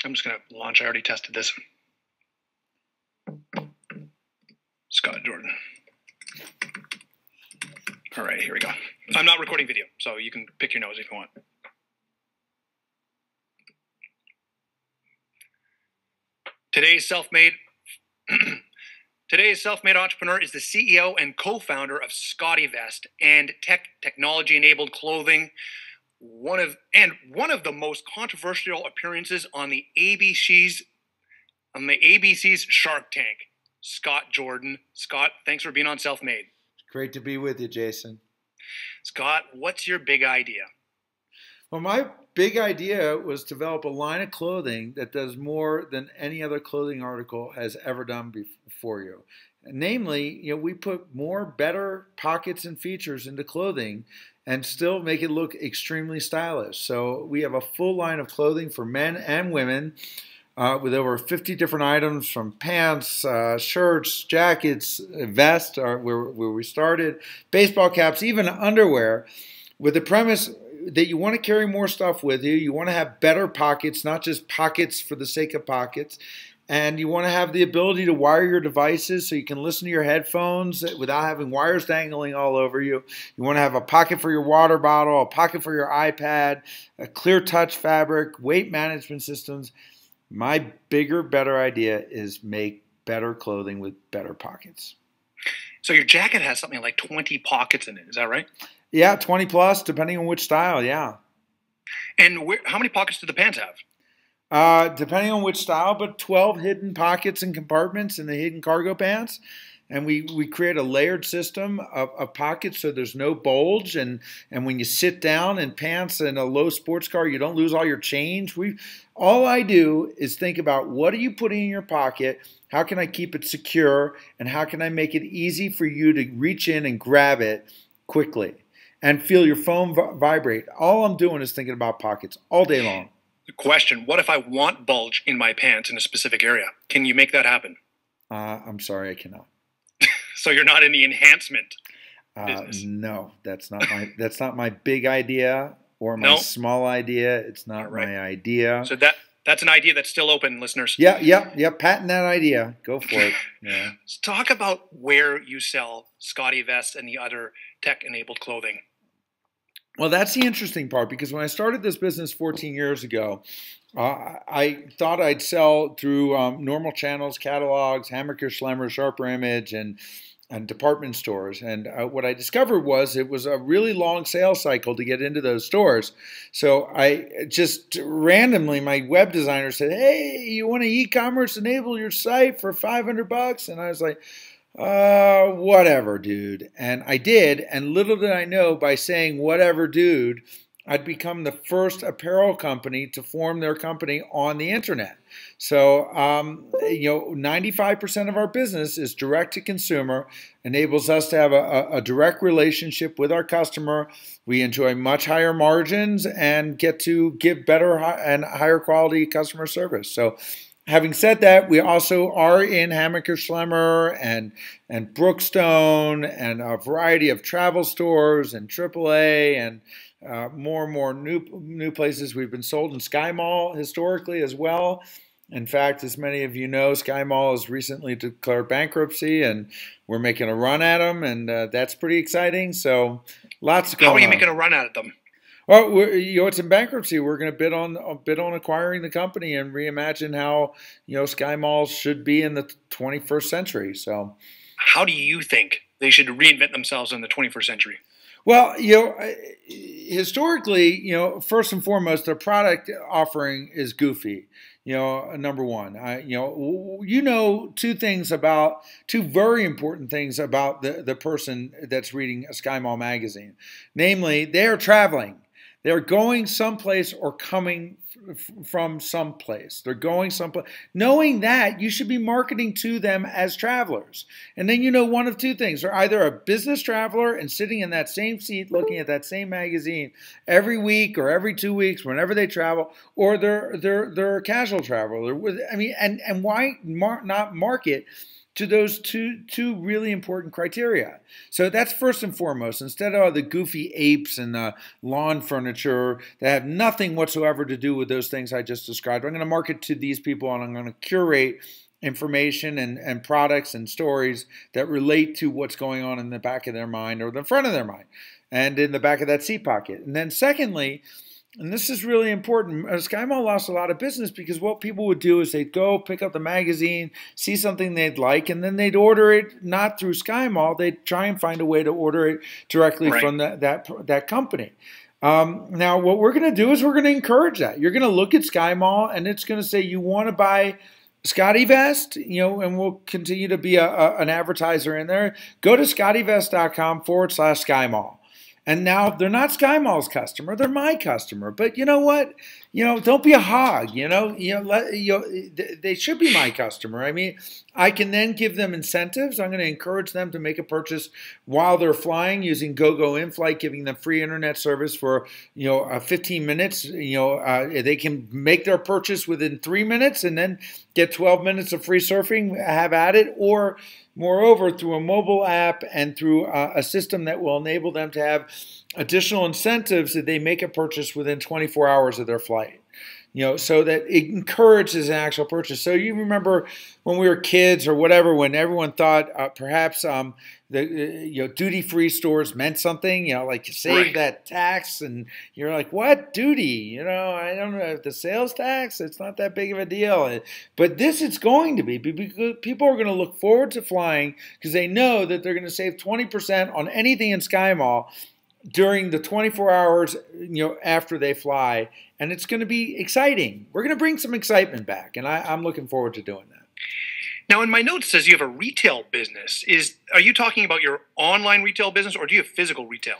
I'm just going to launch. I already tested this. Scott Jordan. All right, here we go. I'm not recording video, so you can pick your nose if you want. Today's self-made entrepreneur is the CEO and co-founder of SCOTTeVEST and technology-enabled clothing. One of the most controversial appearances on the ABC's Shark Tank. Scott Jordan. Scott, thanks for being on Self-Made. Great to be with you, Jason. Scott, what's your big idea? Well, my big idea was to develop a line of clothing that does more than any other clothing article has ever done before you. Namely, we put more better pockets and features into clothing and still make it look extremely stylish. So we have a full line of clothing for men and women with over 50 different items, from pants, shirts, jackets, vests, where we started, baseball caps, even underwear, with the premise that you want to carry more stuff with you. You want to have better pockets, not just pockets for the sake of pockets. And you want to have the ability to wire your devices so you can listen to your headphones without having wires dangling all over you. You want to have a pocket for your water bottle, a pocket for your iPad, a clear touch fabric, weight management systems. My bigger, better idea is make better clothing with better pockets. So your jacket has something like 20 pockets in it. Is that right? Yeah, 20 plus, depending on which style, yeah. And how many pockets do the pants have? Depending on which style, but 12 hidden pockets and compartments in the hidden cargo pants. And we create a layered system of pockets so there's no bulge. And when you sit down in pants in a low sports car, you don't lose all your change. All I do is think about, what are you putting in your pocket? How can I keep it secure? And how can I make it easy for you to reach in and grab it quickly and feel your phone vibrate? All I'm doing is thinking about pockets all day long. Question: what if I want bulge in my pants in a specific area? Can you make that happen? I'm sorry, I cannot. So you're not in the enhancement business? No, that's not my big idea or my small idea. It's not my idea. So that's an idea that's still open, listeners. Yeah. Patent that idea. Go for it. Yeah. Let's talk about where you sell SCOTTeVEST and the other tech-enabled clothing. Well, that's the interesting part, because when I started this business 14 years ago, I thought I'd sell through normal channels, catalogs, Hammacher, Schlemmer, Sharper Image, and department stores. And what I discovered was it was a really long sales cycle to get into those stores. So I just randomly, my web designer said, "Hey, you want to e-commerce enable your site for $500?" And I was like, whatever, dude. And I did. And little did I know, by saying whatever, dude, I'd become the first apparel company to form their company on the internet. So, 95% of our business is direct to consumer, enables us to have a direct relationship with our customer. We enjoy much higher margins and get to give better and higher quality customer service. So, having said that, we also are in Hammacher, Schlemmer, and Brookstone, and a variety of travel stores and AAA, and more and more new places. We've been sold in Sky Mall historically as well. In fact, as many of you know, Sky Mall has recently declared bankruptcy, and we're making a run at them, and that's pretty exciting. So, lots going on. How are you making a run at them? Well, it's in bankruptcy. We're going to bid on acquiring the company and reimagine how Sky Malls should be in the 21st century. So, how do you think they should reinvent themselves in the 21st century? Well, historically, first and foremost, their product offering is goofy. Number one, two very important things about the person that's reading a Sky Mall magazine. Namely, they are traveling. They're going someplace or coming from someplace. They're going someplace. Knowing that, you should be marketing to them as travelers. And then one of two things. They're either a business traveler and sitting in that same seat looking at that same magazine every week or every 2 weeks whenever they travel, or they're a casual traveler. And why not market to those two really important criteria. So that's first and foremost. Instead of the goofy apes and the lawn furniture that have nothing whatsoever to do with those things I just described, I'm going to market to these people, and I'm going to curate information and products and stories that relate to what's going on in the back of their mind or the front of their mind and in the back of that seat pocket. And then secondly, and this is really important, SkyMall lost a lot of business because what people would do is they'd go pick up the magazine, see something they'd like, and then they'd order it not through SkyMall. They'd try and find a way to order it directly from that company. Now, what we're going to do is we're going to encourage that. You're going to look at SkyMall, and it's going to say you want to buy SCOTTeVEST, and we'll continue to be an advertiser in there. Go to SCOTTeVEST.com/SkyMall. And now they're not SkyMall's customer; they're my customer. But you know what? Don't be a hog. They should be my customer. I mean, I can then give them incentives. I'm going to encourage them to make a purchase while they're flying using GoGo in-flight, giving them free internet service for 15 minutes. They can make their purchase within 3 minutes and then get 12 minutes of free surfing. Have at it, or moreover, through a mobile app and through a system that will enable them to have additional incentives that they make a purchase within 24 hours of their flight. So that it encourages an actual purchase. So you remember when we were kids or whatever, when everyone thought perhaps the duty-free stores meant something, like save that tax, and you're like, what duty? I don't know, the sales tax, it's not that big of a deal. But this it's going to be, because people are going to look forward to flying because they know that they're going to save 20% on anything in SkyMall during the 24 hours, after they fly, and it's going to be exciting. We're going to bring some excitement back, and I'm looking forward to doing that. Now, in my notes, it says you have a retail business. Are you talking about your online retail business, or do you have physical retail?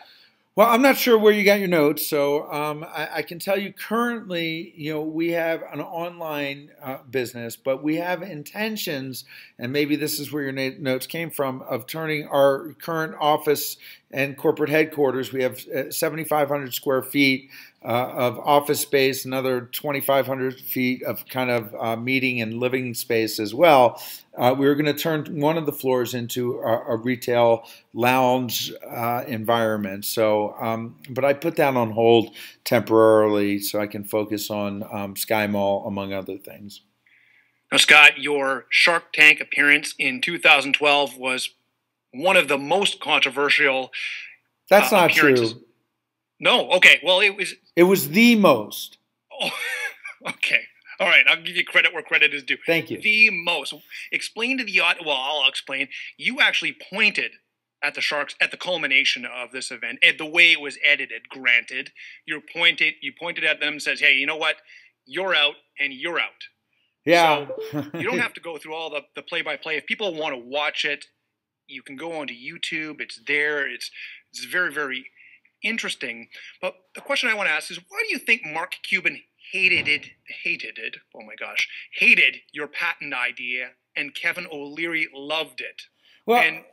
Well, I'm not sure where you got your notes, so I can tell you currently, we have an online business, but we have intentions, and maybe this is where your notes came from, of turning our current office and corporate headquarters. We have 7,500 square feet of office space, another 2,500 feet of kind of meeting and living space as well. We were going to turn one of the floors into a retail lounge environment. So, but I put that on hold temporarily so I can focus on SkyMall, among other things. Now, Scott, your Shark Tank appearance in 2012 was one of the most controversial. That's not true. No. Okay. Well, it was. It was the most. Oh, okay. All right. I'll give you credit where credit is due. Thank you. The most. Explain to the audience. Well, I'll explain. You actually pointed at the Sharks at the culmination of this event, and the way it was edited. Granted, you pointed at them and says, "Hey, you know what? You're out, and you're out." Yeah. So you don't have to go through all the play-by-play. If people want to watch it, you can go onto YouTube. It's there. It's very, very interesting. But the question I want to ask is, why do you think Mark Cuban hated your patent idea, and Kevin O'Leary loved it? Well,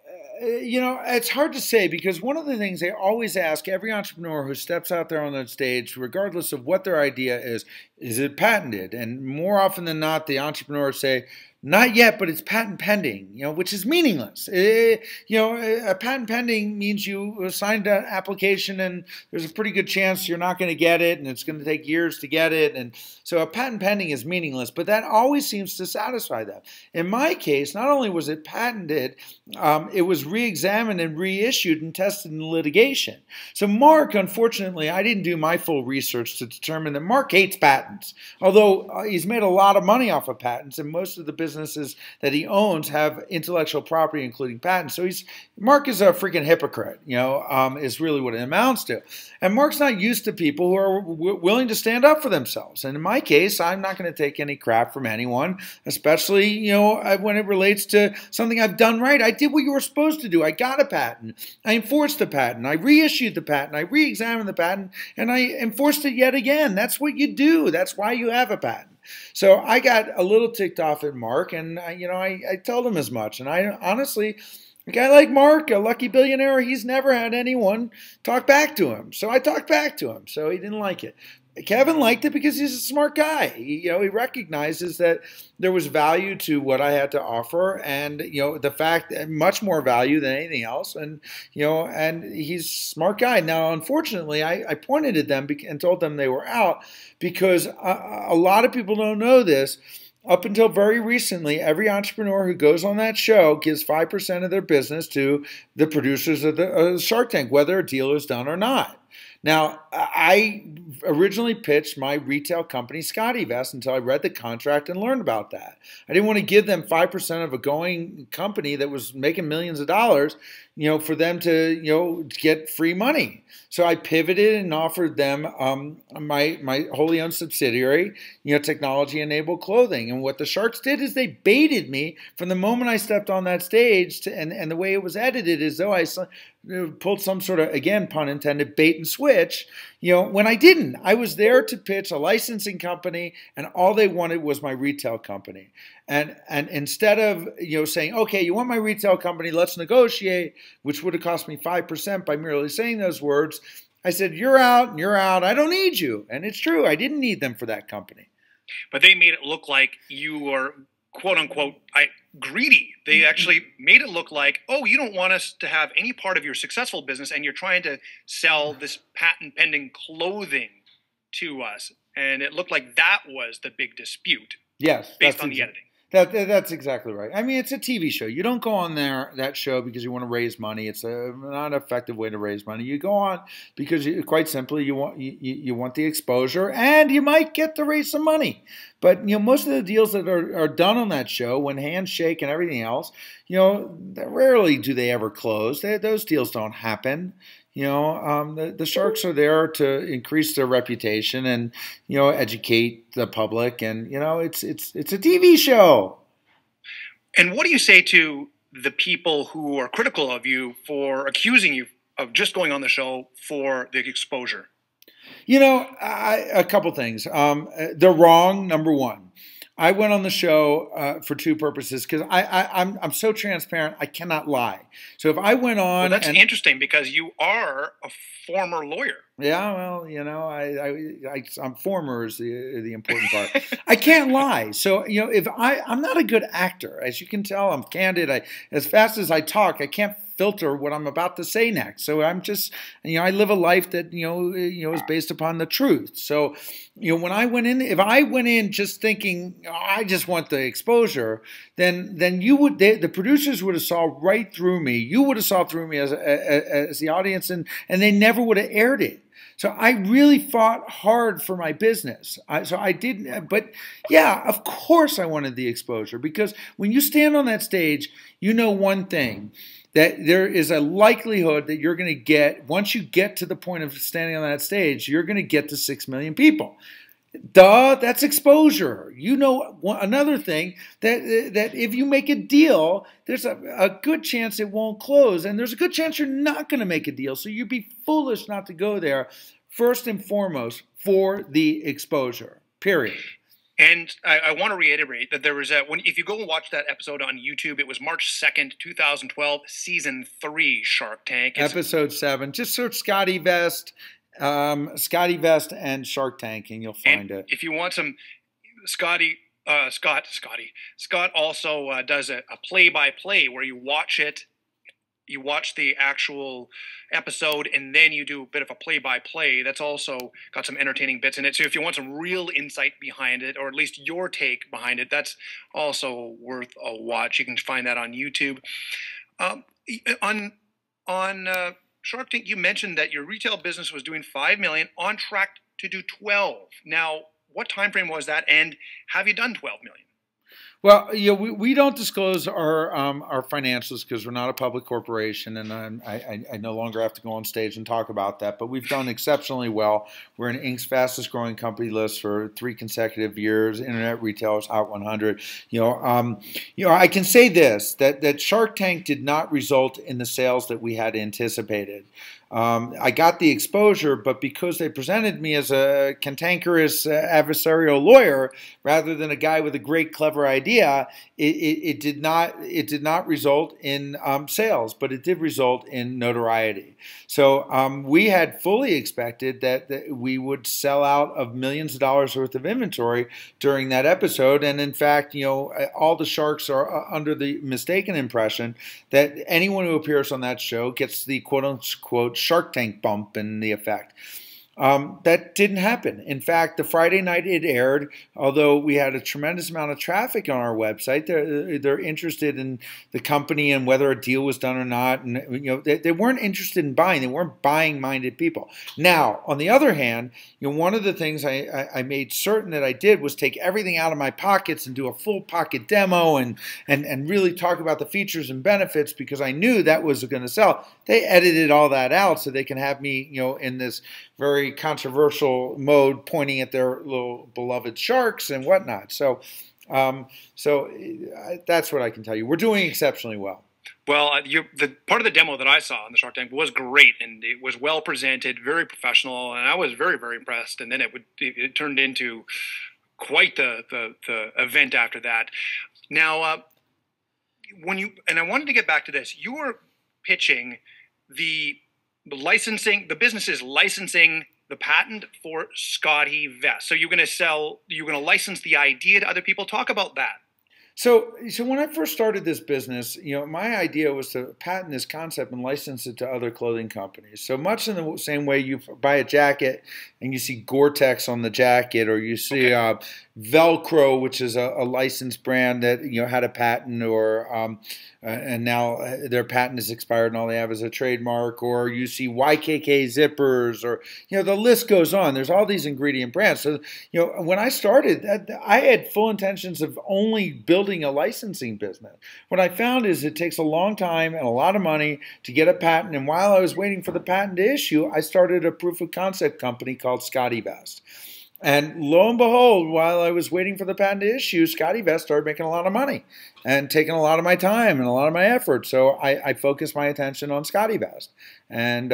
it's hard to say, because one of the things they always ask every entrepreneur who steps out there on that stage, regardless of what their idea is it patented? And more often than not, the entrepreneurs say, not yet, but it's patent pending, which is meaningless. A patent pending means you signed an application and there's a pretty good chance you're not going to get it, and it's going to take years to get it. And so a patent pending is meaningless, but that always seems to satisfy them. In my case, not only was it patented, it was re-examined and reissued and tested in litigation. So Mark, unfortunately, I didn't do my full research to determine that Mark hates patents, although he's made a lot of money off of patents, and most of the businesses that he owns have intellectual property, including patents. So Mark is a freaking hypocrite, is really what it amounts to. And Mark's not used to people who are willing to stand up for themselves. And in my case, I'm not going to take any crap from anyone, especially, when it relates to something I've done right. I did what you were supposed to do. I got a patent. I enforced the patent. I reissued the patent. I re-examined the patent, and I enforced it yet again. That's what you do. That's why you have a patent. So I got a little ticked off at Mark, and I told him as much. And I honestly, a guy like Mark, a lucky billionaire, he's never had anyone talk back to him. So I talked back to him. So he didn't like it. Kevin liked it because he's a smart guy. He recognizes that there was value to what I had to offer, and the fact much more value than anything else. And and he's a smart guy. Now, unfortunately, I pointed at them and told them they were out because a lot of people don't know this. Up until very recently, every entrepreneur who goes on that show gives 5% of their business to the producers of the Shark Tank, whether a deal is done or not. Now, I originally pitched my retail company, SCOTTeVEST, until I read the contract and learned about that. I didn't want to give them 5% of a going company that was making millions of dollars, for them to, get free money. So I pivoted and offered them my wholly owned subsidiary, technology-enabled clothing. And what the Sharks did is they baited me from the moment I stepped on that stage, and the way it was edited is though I pulled some sort of, again, pun intended, bait and switch, when I didn't. I was there to pitch a licensing company, and all they wanted was my retail company. And instead of, saying, okay, you want my retail company, let's negotiate, which would have cost me 5% by merely saying those words, I said, you're out and you're out. I don't need you. And it's true. I didn't need them for that company. But they made it look like you were, quote unquote, greedy. They actually made it look like, oh, you don't want us to have any part of your successful business, and you're trying to sell this patent pending clothing to us. And it looked like that was the big dispute. Yes. Based on the editing. That's exactly right. I mean, it's a TV show. You don't go on that show because you want to raise money. It's not an effective way to raise money. You go on because quite simply you want the exposure, and you might get to raise some money. But most of the deals that are done on that show, when handshake and everything else, rarely do they ever close. Those deals don't happen. The Sharks are there to increase their reputation and, educate the public. And, it's a TV show. And what do you say to the people who are critical of you for accusing you of just going on the show for the exposure? A couple things. They're wrong, number one. I went on the show for two purposes because I'm so transparent. I cannot lie. So if I went on, well, that's interesting because you are a former lawyer. Yeah, well, I'm former is the important part. I can't lie. So if I'm not a good actor, as you can tell, I'm candid. As fast as I talk, I can't filter what I'm about to say next. So I'm just, I live a life that is based upon the truth. So when I went in, if I went in just thinking I just want the exposure, then the producers would have saw right through me. You would have saw through me as the audience, and they never would have aired it. So I really fought hard for my business. So I didn't, but yeah, of course I wanted the exposure, because when you stand on that stage, one thing, that there is a likelihood that you're going to get, once you get to the point of standing on that stage, you're going to get to 6 million people. Duh, that's exposure. Another thing, that if you make a deal, there's a good chance it won't close, and there's a good chance you're not going to make a deal. So you'd be foolish not to go there, first and foremost, for the exposure, period. And I want to reiterate that there was if you go and watch that episode on YouTube, it was March 2nd, 2012, season 3 Shark Tank. Episode 7. Just search SCOTTeVEST, and Shark Tank, and you'll find it. If you want some, Scott also does a play-by-play where you watch it. You watch the actual episode, and then you do a bit of a play-by-play. That's also got some entertaining bits in it. So if you want some real insight behind it, or at least your take behind it, that's also worth a watch. You can find that on YouTube. On Shark Tank, you mentioned that your retail business was doing $5 million, on track to do 12. Now, what time frame was that, and have you done 12 million? Well, we don't disclose our financials because we're not a public corporation, and I no longer have to go on stage and talk about that. But we've done exceptionally well. We're in Inc.'s fastest growing company list for 3 consecutive years. Internet Retailers Hot 100. I can say this, that Shark Tank did not result in the sales that we had anticipated. I got the exposure, but because they presented me as a cantankerous adversarial lawyer rather than a guy with a great, clever idea, it did not result in sales, but it did result in notoriety. So we had fully expected that we would sell out of millions of dollars worth of inventory during that episode, and in fact, all the sharks are under the mistaken impression that anyone who appears on that show gets the quote-unquote Shark Tank bump in the effect. That didn't happen. In fact, the Friday night it aired, although we had a tremendous amount of traffic on our website, they're interested in the company and whether a deal was done or not. And they weren't interested in buying. They weren't buying-minded people. Now, on the other hand, one of the things I made certain that I did was take everything out of my pockets and do a full pocket demo and really talk about the features and benefits because I knew that was going to sell. They edited all that out so they can have me, in this very controversial mode pointing at their little beloved sharks and whatnot. So that's what I can tell you. We're doing exceptionally well. Well, the part of the demo that I saw on the Shark Tank was great, and it was well presented, very professional, and I was very, very impressed. And then it turned into quite the event after that. Now, I wanted to get back to this. You were pitching the business is licensing the patent for SCOTTeVEST. So you're going to license the idea to other people. Talk about that. So when I first started this business, my idea was to patent this concept and license it to other clothing companies. So much in the same way you buy a jacket and you see Gore-Tex on the jacket, or you see Velcro, which is a licensed brand that had a patent, or and now their patent is expired and all they have is a trademark, or you see YKK zippers, or the list goes on. There's all these ingredient brands. So when I started, I had full intentions of only building a licensing business. What I found is it takes a long time and a lot of money to get a patent. And while I was waiting for the patent to issue, I started a proof of concept company called SCOTTeVEST. And lo and behold, while I was waiting for the patent to issue, SCOTTeVEST started making a lot of money and taking a lot of my time and a lot of my effort. So I focused my attention on SCOTTeVEST. And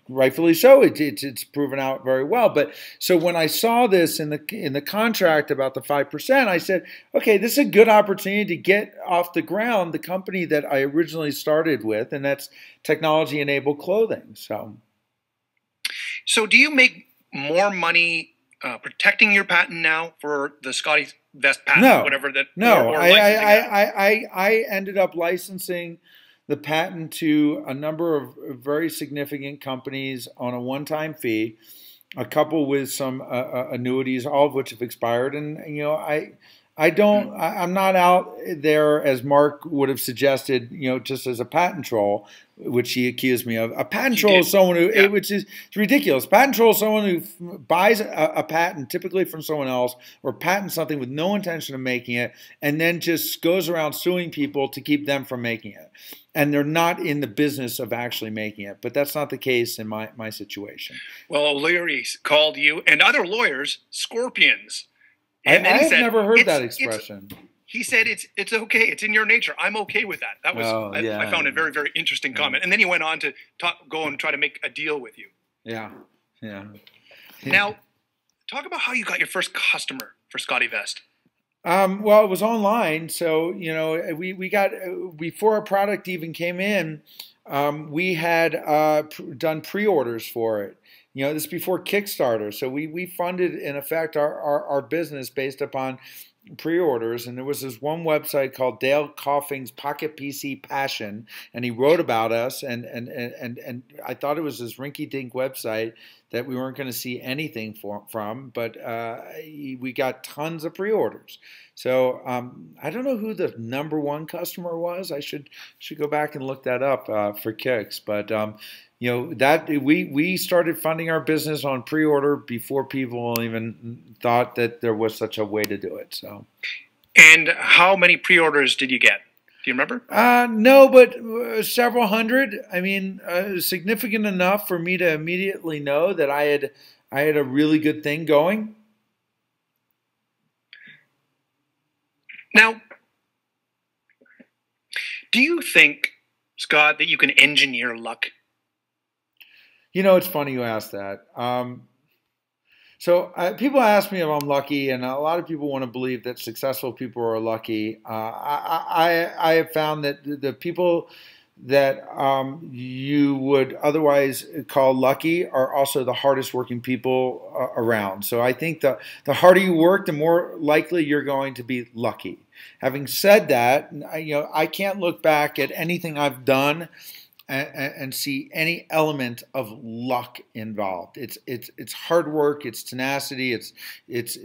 rightfully so, it's proven out very well. But so when I saw this in the contract about the 5%, I said, okay, this is a good opportunity to get off the ground the company that I originally started with, and that's technology-enabled clothing. So do you make more money protecting your patent now for the SCOTTeVEST patent? No, whatever that. no. Or I ended up licensing the patent to a number of very significant companies on a one-time fee, a couple with some annuities, all of which have expired. And I'm not out there, as Mark would have suggested, just as a patent troll, which he accused me of. A patent troll is someone who, which is ridiculous. Patent troll is someone who buys a patent, typically from someone else, or patents something with no intention of making it, and then just goes around suing people to keep them from making it. And they're not in the business of actually making it. But that's not the case in my situation. Well, O'Leary called you and other lawyers scorpions. And I have never heard that expression. He said it's okay. It's in your nature. I'm okay with that. That was I found a very, very interesting comment. And then he went on to go and try to make a deal with you. Yeah. Now, talk about how you got your first customer for SCOTTeVEST. Well, it was online. So, we got, before our product even came in, we had done pre-orders for it. This is before Kickstarter. So we funded, in effect, our business based upon pre-orders. And there was this one website called Dale Coffing's Pocket PC Passion, and he wrote about us. And I thought it was this rinky-dink website that we weren't going to see anything from, but we got tons of pre-orders. So I don't know who the #1 customer was. I should go back and look that up for kicks. But that we started funding our business on pre-order before people even thought that there was such a way to do it. So. And how many pre-orders did you get? Do you remember? No, but several hundred. I mean, significant enough for me to immediately know that I had a really good thing going. Now, do you think, Scott, that you can engineer luck? It's funny you asked that. People ask me if I'm lucky, and a lot of people want to believe that successful people are lucky. I have found that the people that you would otherwise call lucky are also the hardest working people around. So I think the harder you work, the more likely you're going to be lucky. Having said that, I can't look back at anything I've done and see any element of luck involved. It's hard work, it's tenacity, it's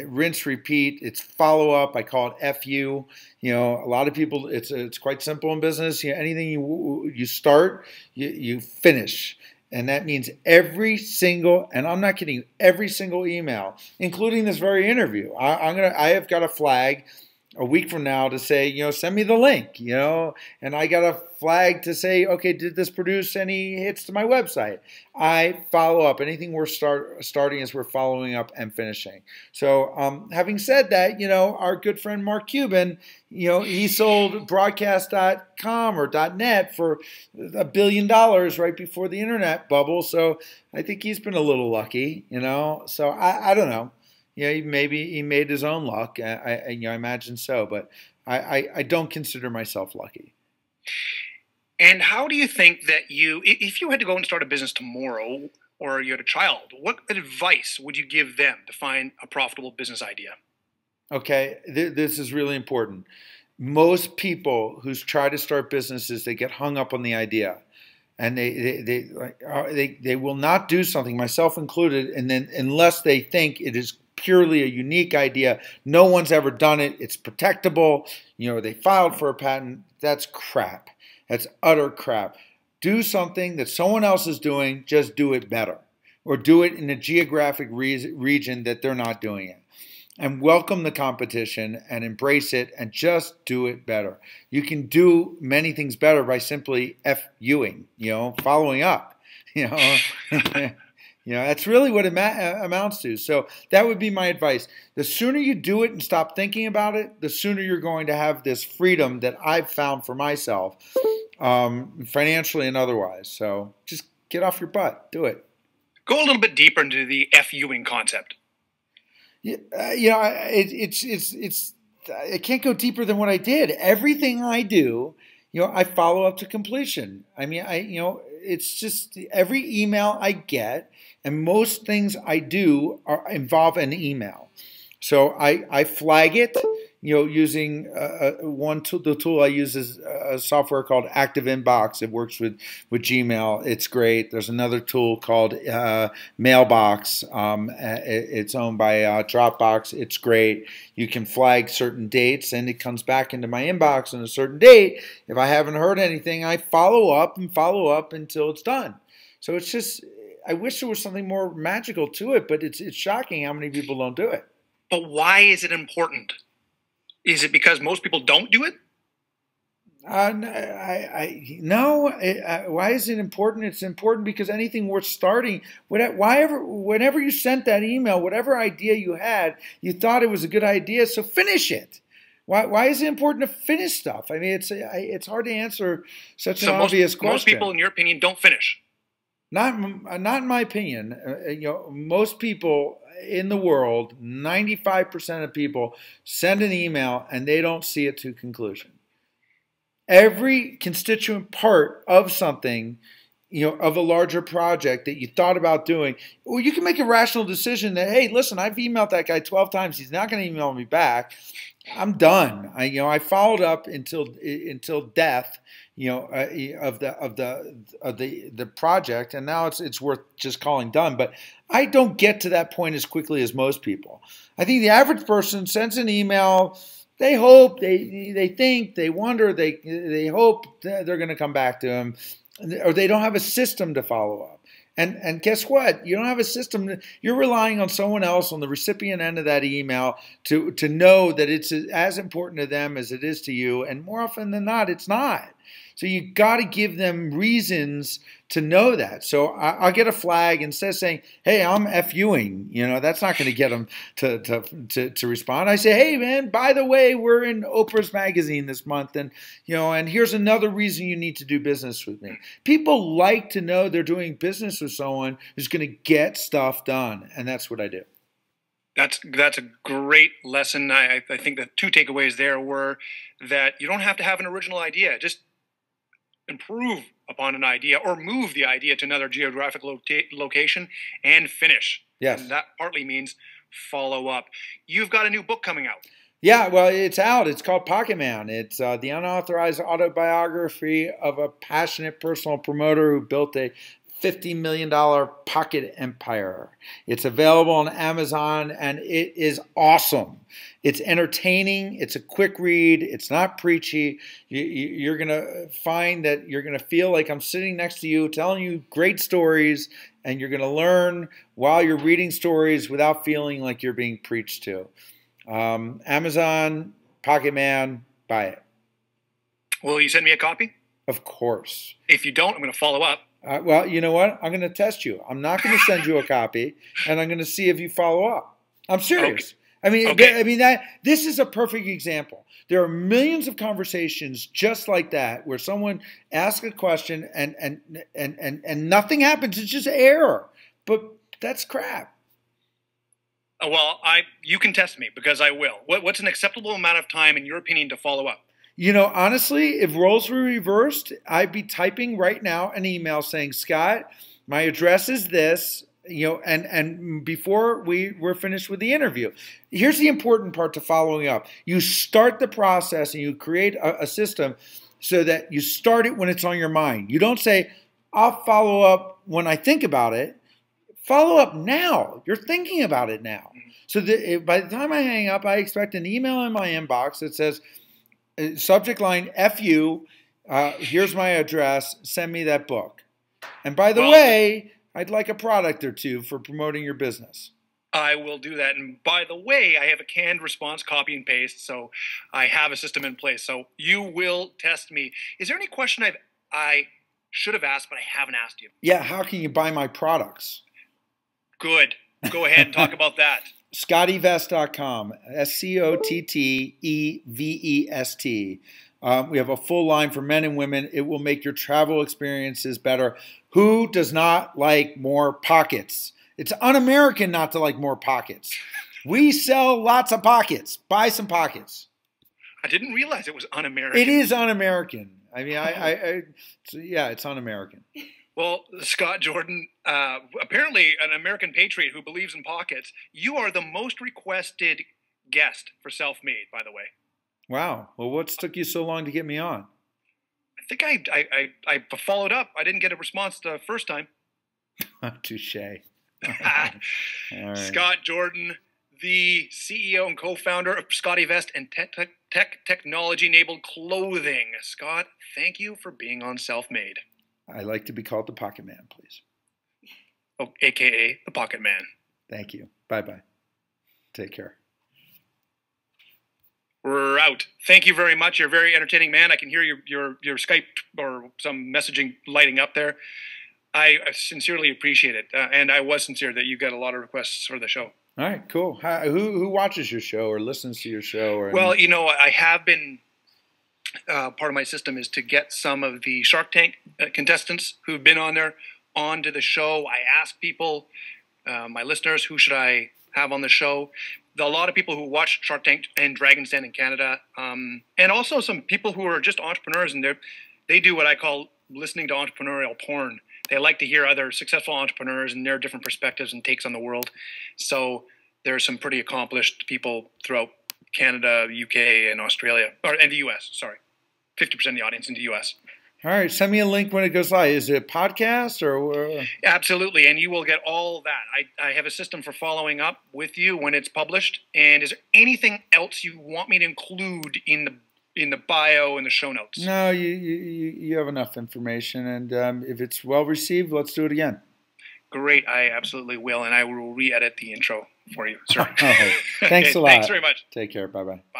rinse repeat, it's follow up. I call it FU. A lot of people, it's quite simple in business. Anything you start, you finish. And that means every single, and I'm not kidding you, every single email, including this very interview. I have got a flag a week from now to say, send me the link, and I got a flag to say, okay, did this produce any hits to my website? I follow up. Anything we're starting is we're following up and finishing. So having said that, our good friend Mark Cuban, he sold broadcast.com or .net for $1 billion right before the internet bubble. So I think he's been a little lucky, so I don't know. Maybe he made his own luck. I imagine so, but I don't consider myself lucky. And how do you think that if you had to go and start a business tomorrow, or you had a child, what advice would you give them to find a profitable business idea? Okay, this is really important. Most people who try to start businesses, they get hung up on the idea. And they will not do something, myself included, and then unless they think it is purely a unique idea, no one's ever done it, it's protectable, they filed for a patent. That's crap. That's utter crap. Do something that someone else is doing, just do it better, or do it in a geographic region that they're not doing it. And welcome the competition and embrace it and just do it better. You can do many things better by simply FUing, following up, that's really what it amounts to. So that would be my advice. The sooner you do it and stop thinking about it, the sooner you're going to have this freedom that I've found for myself, financially and otherwise. So just get off your butt, do it. Go a little bit deeper into the FUing concept. I can't go deeper than what I did. Everything I do, I follow up to completion. I mean, it's just every email I get, and most things I do involve an email. So I flag it, using the tool I use is a software called Active Inbox. It works with Gmail. It's great. There's another tool called Mailbox. It's owned by Dropbox. It's great. You can flag certain dates, and it comes back into my inbox on a certain date. If I haven't heard anything, I follow up until it's done. So it's just, I wish there was something more magical to it, but it's shocking how many people don't do it. But why is it important? Is it because most people don't do it? No. Why is it important? It's important because anything worth starting, whenever you sent that email, whatever idea you had, you thought it was a good idea, so finish it. Why is it important to finish stuff? I mean, it's hard to answer such an obvious question. Most people, in your opinion, don't finish. Not in my opinion. Most people in the world, 95% of people send an email and they don't see it to conclusion. Every constituent part of something, of a larger project that you thought about doing, well, you can make a rational decision that, hey, listen, I've emailed that guy 12 times. He's not going to email me back. I'm done. I followed up until death, of the project, and now it's worth just calling done. But I don't get to that point as quickly as most people. I think the average person sends an email. They hope, they think, they wonder, they hope they're going to come back to them, or they don't have a system to follow up. And guess what? You don't have a system. You're relying on someone else on the recipient end of that email to know that it's as important to them as it is to you. And more often than not, it's not. So you got to give them reasons to know that. So I'll get a flag instead of saying, "Hey, I'm FUing." That's not going to get them to respond. I say, "Hey, man, by the way, we're in Oprah's magazine this month, and and here's another reason you need to do business with me." People like to know they're doing business with someone who's going to get stuff done, and that's what I do. That's a great lesson. I think the two takeaways there were that you don't have to have an original idea. Just improve upon an idea or move the idea to another geographic location and finish. Yes. And that partly means follow up. You've got a new book coming out. Yeah, well, it's out. It's called Pocket Man. It's the unauthorized autobiography of a passionate personal promoter who built a $50 million pocket empire. It's available on Amazon, and it is awesome. It's entertaining. It's a quick read. It's not preachy. You're going to find that you're going to feel like I'm sitting next to you telling you great stories, and you're going to learn while you're reading stories without feeling like you're being preached to. Amazon, Pocket Man, buy it. Will you send me a copy? Of course. If you don't, I'm going to follow up. Well, you know what? I'm going to test you. I'm not going to send you a copy, and I'm going to see if you follow up. I'm serious. Okay. This is a perfect example. There are millions of conversations just like that where someone asks a question and nothing happens. It's just error. But that's crap. Well, you can test me because I will. What's an acceptable amount of time, in your opinion, to follow up? Honestly, if roles were reversed, I'd be typing right now an email saying, "Scott, my address is this," and before we're finished with the interview. Here's the important part to following up. You start the process and you create a system so that you start it when it's on your mind. You don't say, "I'll follow up when I think about it." Follow up now. You're thinking about it now. So by the time I hang up, I expect an email in my inbox that says, subject line, FU, here's my address, send me that book. And by the way, I'd like a product or two for promoting your business. I will do that. And by the way, I have a canned response, copy and paste, so I have a system in place. So you will test me. Is there any question I should have asked, but I haven't asked you? Yeah, how can you buy my products? Good. Go ahead and talk about that. SCOTTeVEST.com, SCOTTEVEST. We have a full line for men and women. It will make your travel experiences better. Who does not like more pockets? It's un-American not to like more pockets. We sell lots of pockets. Buy some pockets. I didn't realize it was un-American. It is un-American. It's un-American. Well, Scott Jordan, apparently an American patriot who believes in pockets. You are the most requested guest for Self-Made, by the way. Wow. Well, what's took you so long to get me on? I think I followed up. I didn't get a response the first time. Touche. All right. Scott Jordan, the CEO and co-founder of SCOTTeVEST and technology-enabled clothing. Scott, thank you for being on Self-Made. I like to be called the Pocket Man, please. Oh, a.k.a. the Pocket Man. Thank you. Bye-bye. Take care. We're out. Thank you very much. You're a very entertaining man. I can hear your Skype or some messaging lighting up there. I sincerely appreciate it. And I was sincere that you got a lot of requests for the show. All right, cool. Who watches your show or listens to your show? Well, I have been... part of my system is to get some of the Shark Tank contestants who've been on there onto the show. I ask people, my listeners, who should I have on the show? A lot of people who watch Shark Tank and Dragon's Den in Canada, and also some people who are just entrepreneurs, and they do what I call listening to entrepreneurial porn. They like to hear other successful entrepreneurs and their different perspectives and takes on the world. So there's some pretty accomplished people throughout Canada, UK, and Australia, and the US, sorry. 50% of the audience in the US. All right, send me a link when it goes live. Is it a podcast or? Absolutely, and you will get all that. I have a system for following up with you when it's published. And is there anything else you want me to include in the bio and the show notes? No, you have enough information, and if it's well received, let's do it again. Great, I absolutely will, and I will re-edit the intro for you, sir. Thanks a lot. Thanks very much. Take care. Bye-bye. Bye.